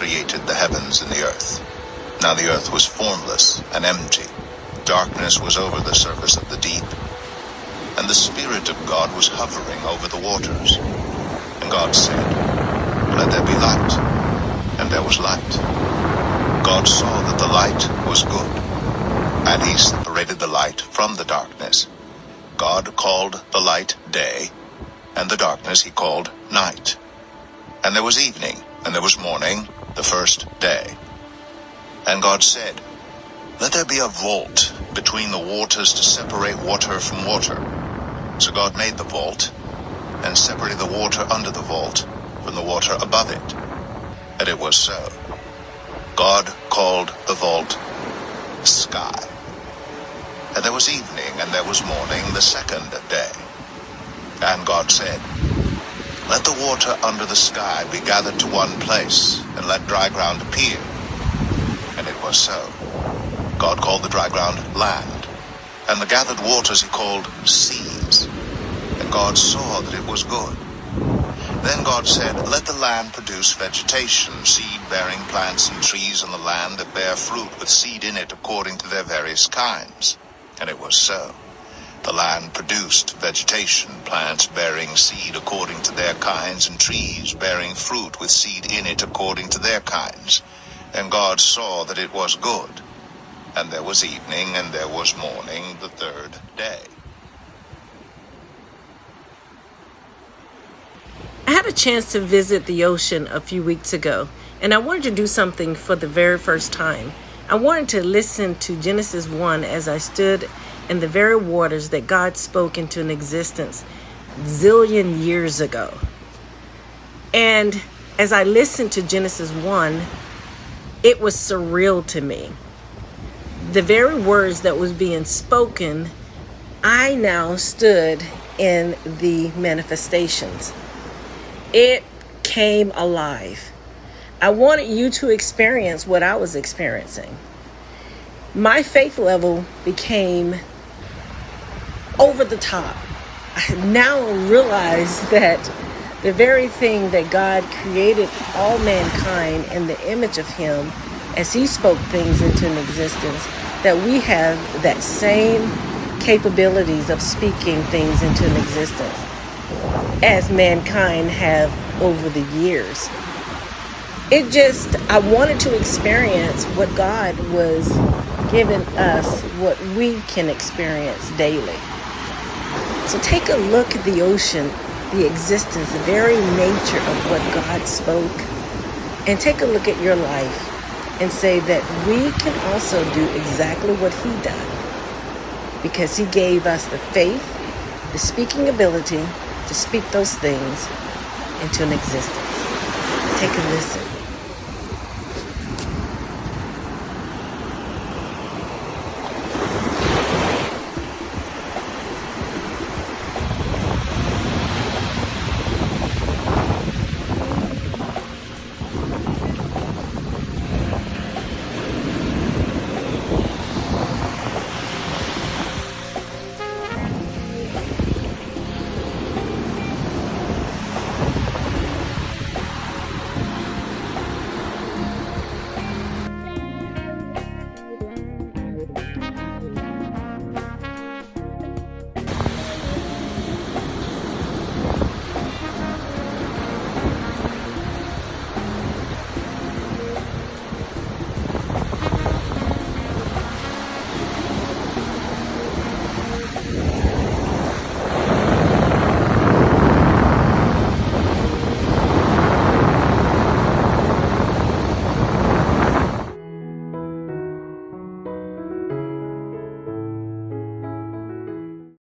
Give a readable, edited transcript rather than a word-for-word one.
created the heavens and the earth. Now the earth was formless and empty. Darkness was over the surface of the deep, and the Spirit of God was hovering over the waters. And God said, "Let there be light." And there was light. God saw that the light was good, and he separated the light from the darkness. God called the light day, and the darkness he called night. And there was evening, and there was morning, the first day. And God said, "Let there be a vault between the waters to separate water from water." So God made the vault, and separated the water under the vault from the water above it. And it was so. God called the vault sky. And there was evening, and there was morning, the second day. And God said, "Let the water under the sky be gathered to one place, and let dry ground appear." And it was so. God called the dry ground land, and the gathered waters he called seas. And God saw that it was good. Then God said, "Let the land produce vegetation, seed-bearing plants and trees on the land that bear fruit with seed in it according to their various kinds." And it was so. The land produced vegetation, plants bearing seed according to their kinds, and trees bearing fruit with seed in it according to their kinds. And God saw that it was good. And there was evening, and there was morning, the third day. I had a chance to visit the ocean a few weeks ago, and I wanted to do something for the very first time. I wanted to listen to Genesis 1 as I stood in the very waters that God spoke into an existence zillion years ago. And as I listened to Genesis 1, it was surreal to me. The very words that was being spoken, I now stood in the manifestations. It came alive. I wanted you to experience what I was experiencing. My faith level became over the top. I now realize that the very thing that God created all mankind in the image of him, as he spoke things into an existence, that we have that same capabilities of speaking things into an existence as mankind have over the years. I wanted to experience what God was giving us, what we can experience daily. So take a look at the ocean, the existence, the very nature of what God spoke, and take a look at your life and say that we can also do exactly what he done, because he gave us the faith, the speaking ability to speak those things into an existence. Take a listen.